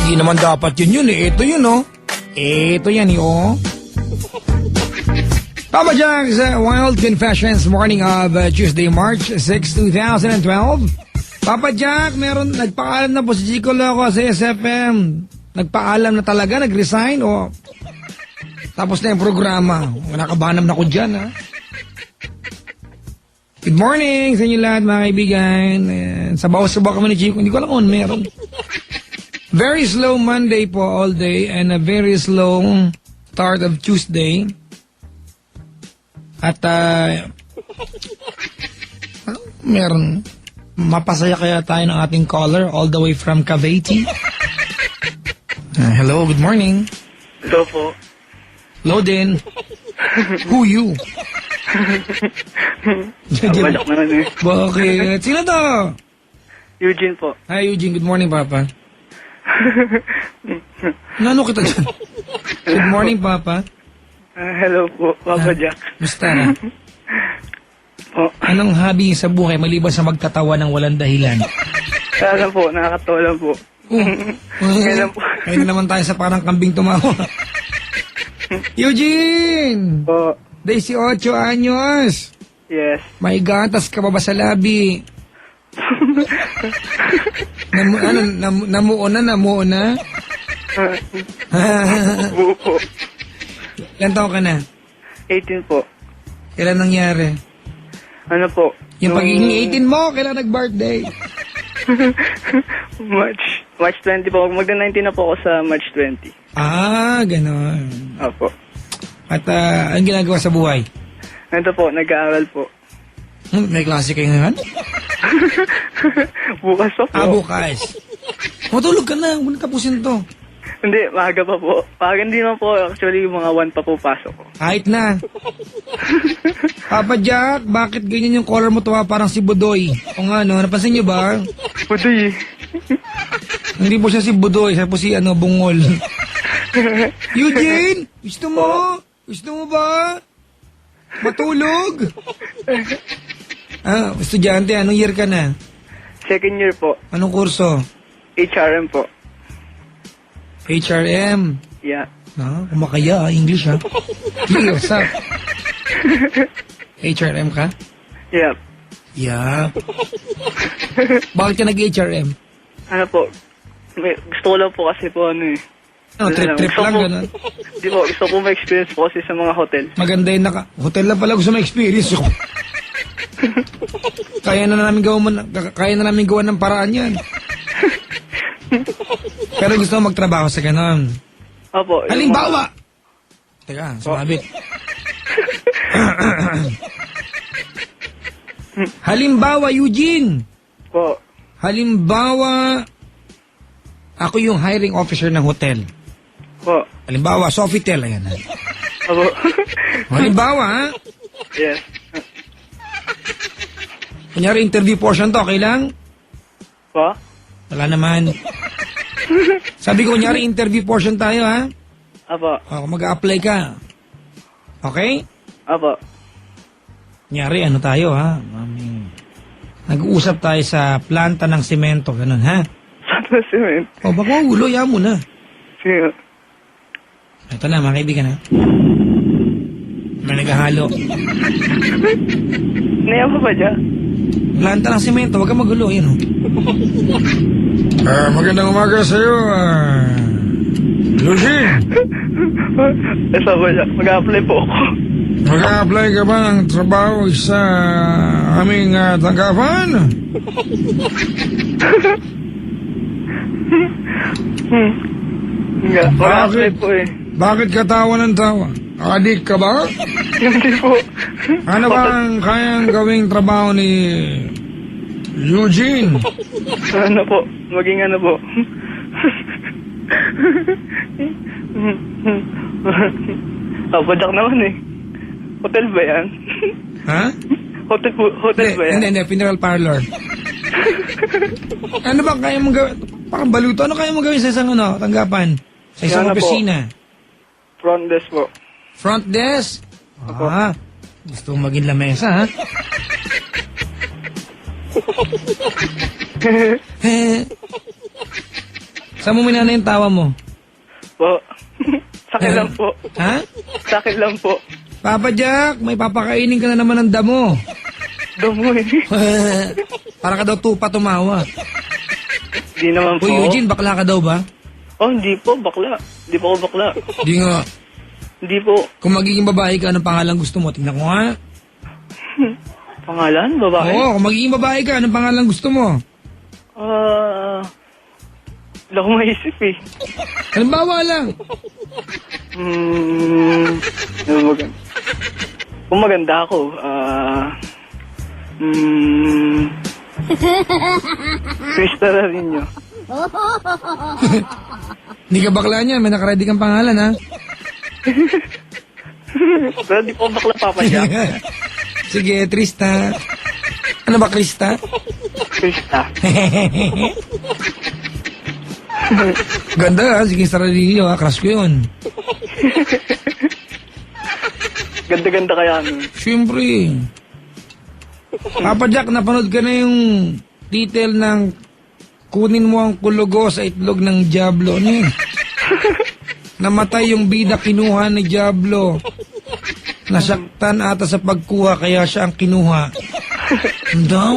Hindi naman dapat yun eh. Ito yun oh. Ito yan eh oh. Papa Jack's Wild Confessions morning of Tuesday, March 6, 2012. Papa Jack, nagpaalam na po si Chico Loco sa SFM. Nagpaalam na talaga, nag-resign o tapos na yung programa. Nakabanam na ko dyan ha. Good morning sa inyo lahat mga kaibigan. Sabaw-sabaw kami ni Chico. Hindi ko alam kung meron. Very slow Monday po all day and a very slow start of Tuesday. At meron mapasaya kaya tayo ng ating caller all the way from Cavite. Hello, good morning. Hello po. Hello din. Who you? Balak naman eh. Bakit? Sino to? Eugene po. Hi Eugene, good morning Papa. Nano kita dyan? Good morning Papa. Hello po, Papa Jack. Musta na? Po. Anong hobby sa buhay maliban sa magtatawa ng walang dahilan? Kaya lang po, nakakatawa lang po. Kailan po? Kailan naman tayo sa parang kambing tumawa. Eugene! Po. 18 anyos. Yes. May gatas ka ba sa labi? Namuo na? Buo po. Ilan taon ka na? 18 po. Kailan nangyari? Ano po? Yung pagiging 18 mo, kailan nag-birthday? March 20 po. Magda-19 na po ako sa March 20. Ah, gano'n. Opo. At anong ginagawa sa buhay? Ito po, nag-aaral po. May klase kayo ngayon? Bukas pa po. Bukas. Matulog ka na, huwag tapusin to. Hindi, maaga pa po. Pag hindi naman po, actually, mga 1 pa po pasok ko. Kahit na. Papa Jack, bakit ganyan yung color mo tuwa parang si Budoy? O nga no, napansin niyo ba? Putoy. Hindi po siya si Budoy, siya po si Bungol. Eugene, gusto mo? Gusto mo ba? Matulog? Estudyante, anong year ka na? Second year po. Anong kurso? HRM po. HRM. Yeah. Kumakaya English ha. Hey, what's up? HRM ka? Yeah. Yeah. Bakit ka nag-HRM? Ano po? Gusto ko lang po kasi po ano eh. Trip lang gano'n. Di po, gusto ko ma-experience po kasi sa mga hotel. Maganda yung hotel lang pala gusto ma-experience ko. Kaya na namin gawa ng paraan yan. Pero gusto mo magtrabaho sa gano'n. Opo. Halimbawa! Teka, sumabit. Halimbawa, Eugene! Po. Halimbawa, ako yung hiring officer ng hotel. Po. Halimbawa, Sofitel, ayan. Opo. Halimbawa, ha? Yes. Kunyari, interview portion to, okay lang? Po? Wala naman. Sabi ko, kunyari, interview portion tayo, ha? Opo. Kung mag-a-apply ka. Okay? Opo. Kunyari, ano tayo, ha? Nag-uusap tayo sa planta ng simento, ganun, ha? Saan na cement? Baka ulo, yan mo na. Sige. Ito na, mga kaibigan, ha? May naghahalo. Naya mo ba dyan? Planta ng simento, wag ka magulo, yan, ho. Magandang umaga sa'yo, Lucy. Saan ba dyan? Mag-a-apply po ako. Mag-a-apply ka ba ng trabaho sa aming tanggapan? Mag-a-apply po eh. Bakit ka tawa ng tawa? Adik ka ba? Hindi po. Ano ba ang kayang gawing trabaho ni Eugene? Ano po? Maging ano po? Padak naman eh. Hotel ba yan? Ha? Hotel ba yan? Hindi, funeral parlor. Ano ba kaya mong gawin? Parang baluto. Ano kaya mong gawin sa isang tanggapan? Sa isang Yan na po. opisina? Front desk po. Front desk? Gusto mong maging lamesa, ha? Saan mo minana yung tawa mo? Po. Sa akin lang po. Ha? Sa akin lang po. Papa Jack, may papakainin ka na naman ng damo. Damo eh. Para ka daw tupa tumawa. Di naman po. Uy, Eugene, bakla ka daw ba? Oh, hindi po. Bakla. Hindi po ako bakla. Di nga. Hindi po. Kung magiging babae ka, anong pangalan gusto mo? Tingnan ko nga. Pangalan? Babae? Oo, kung magiging babae ka, anong pangalan gusto mo? Wala akong maisip eh. Halimbawa lang. Ano maganda? Kung maganda ako, Krista na rin nyo. Hindi ka bakla niya, may nakaready kang pangalan, ha? Pero di po bakla Papa Jack. Sige, Trista. Ano ba, Krista? Krista. Ganda, ha? Sige, Saradillo, ha? Crush ko yun. Ganda-ganda kaya nun. Siyempre. Papa Jack, napanood ka na yung detail ng kunin mo ang kulugo sa itlog ng Diablo. Ano yun? Namatay yung bida, kinuha ni Diablo. Nasaktan ata sa pagkuha, kaya siya ang kinuha. Ano daw?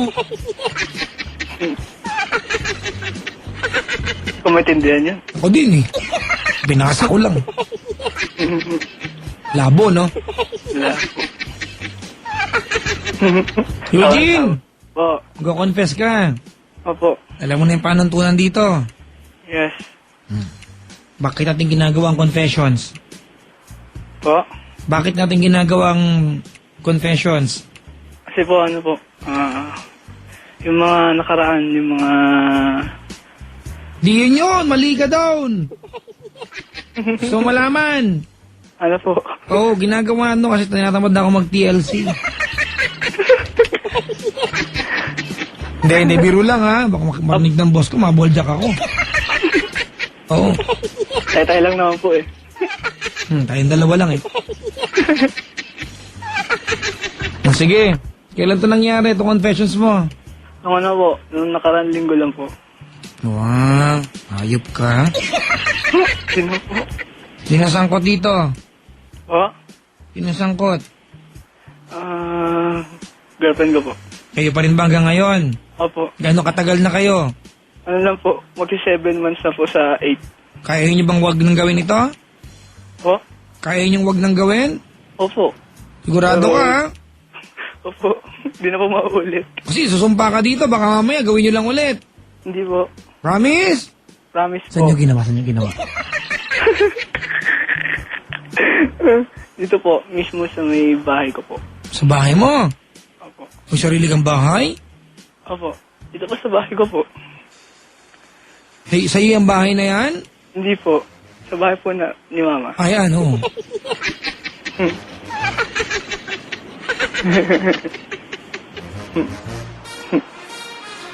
Kung maintindihan yan. Ako din eh. Binasa ko lang. Labo, no? Wala. Eugene! Po. Go-confess ka. Opo. Alam mo na yung panuntunan dito. Yes. Bakit natin ginagawa ang confessions? Po. Bakit natin ginagawa ang confessions? Kasi po, ano po, yung mga nakaraan, yung mga... Di yun! Mali ka down! So malaman. Ano po? Oo, ginagawa ano kasi tinatamad na ako mag-TLC. Hindi, biro lang ha. Baka marinig ng boss ko, maboljack ako. Oo. Tayo lang naman po eh. Tayong dalawa lang eh. Sige, kailan to nangyari, itong confessions mo? Nung ano po, nung nakaraan linggo lang po. Wow, ayop ka. Sino po? Sinasangkot dito. Po? Sinasangkot. Girlfriend ko po. Kayo pa rin ba hanggang ngayon? Opo. Gano'ng katagal na kayo? Ano lang po, magsi 7 months na po sa 8. Kaya niyo bang wag nang gawin ito? Po? Kaya niyo wag nang gawin? Opo. Sigurado ka ha? Opo. Hindi na po mauulit. Kasi susumpa ka dito, baka mamaya gawin niyo lang ulit. Hindi po. Promise? Promise po. Saan niyo ginawa? Saan niyo ginawa? Dito po, mismo sa may bahay ko po. Sa bahay mo? Opo. May sarili kang bahay? Opo. Dito po sa bahay ko po. Hey, sa'yo yung bahay na yan? Hindi po. Sa bahay po na ni Mama. Ay, ano?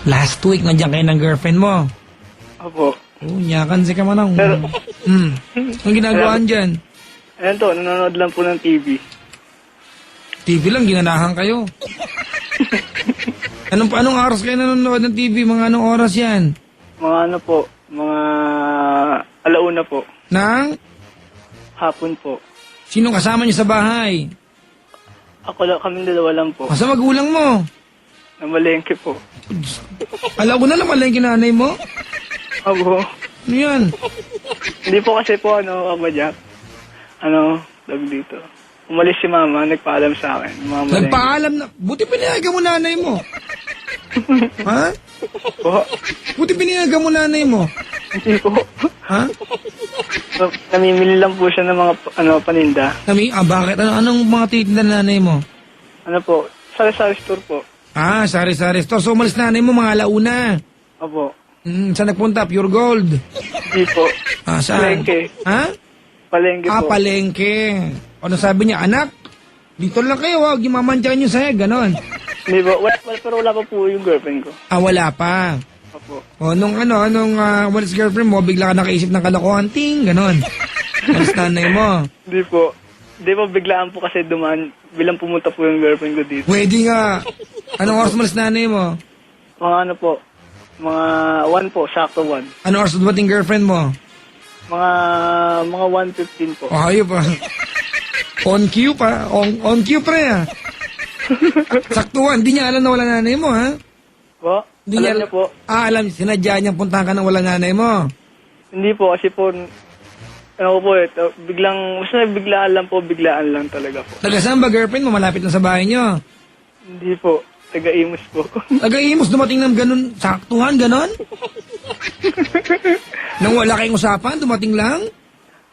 Last week, nandiyan kayo ng girlfriend mo. Opo. Oh, nyakan si ka manang. Pero- Anong ginagawa dyan? Ayan to, nanonood lang po ng TV. TV lang, ginanahan kayo. Anong oras kayo nanonood ng TV? Mga anong oras yan? Mga ano po, mga alauna po. Nang? Hapon po. Sinong kasama niyo sa bahay? Ako lang, kami dalawa lang po. Asa magulang mo? Namalengke po. Alam ko na lang pala yung kinanay mo. Abo. Ano yan? Hindi po kasi po, Papa Jack. Tawag dito. Umalis si Mama, nagpaalam sa akin. Mga malengke. Nagpaalam na. Buti pinayagan mo nanay mo. Ha? Po. Buti pinayagan mo nanay mo. Hindi po. Ha? Namimili lang po siya ng mga paninda. Bakit? Anong mga titinda ng nanay mo? Ano po, sari-sari store po. Ah, sari-sari store. So, umalis nanay mo mga alauna. Opo. Saan nagpunta? Pure Gold. Hindi po. Ah, saan? Palengke. Ha? Palengke po. Palengke. Ano sabi niya? Anak, dito lang kayo, huwag yung mamantyahan yung saya, ganon. Hindi po. Pero wala pa po yung girlfriend ko. Ah, wala pa. Opo. O, nung walis girlfriend mo, bigla ka nakaisip ng kalokohan, ting, ganon. Walis nanay mo. Hindi po. Hindi po, biglaan po kasi dumaan. Bilang pumunta po yung girlfriend ko dito. Pwede nga. Anong oras malis nanay mo? Mga ano po, Mga 1 po, sakto 1. Ano oras dumating girlfriend mo? Mga 1:15 po. Oh, ayun pa. On cue pa. On cue pre ah. Saktuhan. Hindi niya alam na wala nanay mo ha? Po? Hindi Alam niya po. Alam. Sinadya niyang puntahan ka ng wala nanay mo. Hindi po, kasi po, ano ko po biglang, basta biglaan lang talaga po. Taga saan ba girlfriend mo? Malapit na sa bahay niyo. Hindi po, taga-imus po. Taga-imos dumating ng ganun. Saktuhan, ganon? Nang wala kayong usapan, dumating lang?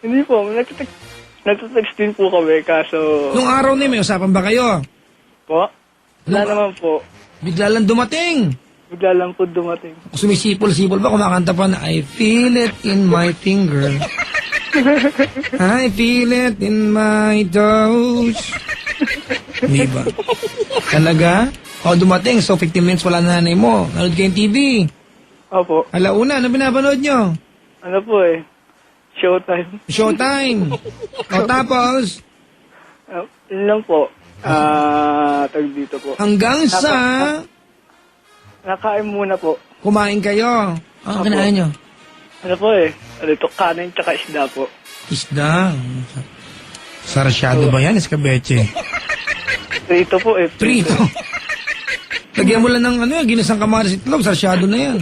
Hindi po, nagtitext din po kami, kaso, Nung araw na yun, may usapan ba kayo? po, wala Nung- naman po. Bigla lang dumating. Bigla lang po dumating. Sumisipol-sipol ba, kumakanta pa na, I feel it in my finger. I feel it in my toes. Di ba? Talaga? O, dumating. So, 15 minutes wala na nanay mo. Nanood kayong TV. Opo, Alauna, ano binapanood nyo? ano po showtime. Showtime. O, tapos, Yun lang po. Tag dito po. hanggang sa Nakain muna po. kumain kayo. Ano Apo. kinain nyo? Ano po ito, kanin tsaka isda po. Isda. Sarsyado ba yan? Escabeche. Prito po Prito. Lagyan mo lang ng ano, ginisang kamaris itlog, sarsyado na yan.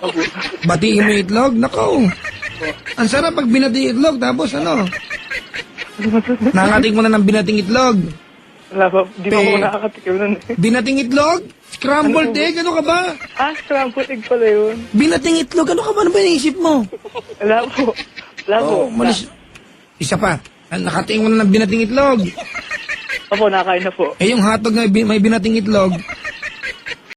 Opo. Batiin mo yung itlog, nako. Ang sarap pag binati itlog, tapos ano? Nangating mo na ng binating itlog. Wala pa, di pa Pe- ako nakakatikim nun Binating itlog? Scrambled egg, ano ka ba? scrambled egg pala yun. Binating itlog, ano ka ba? Ano ba iniisip mo? Wala po. Wala po. Oh, malis. Isa pa, nakating mo na ng binating itlog. Opo, nakain na po. Eh yung hotdog na may binating itlog,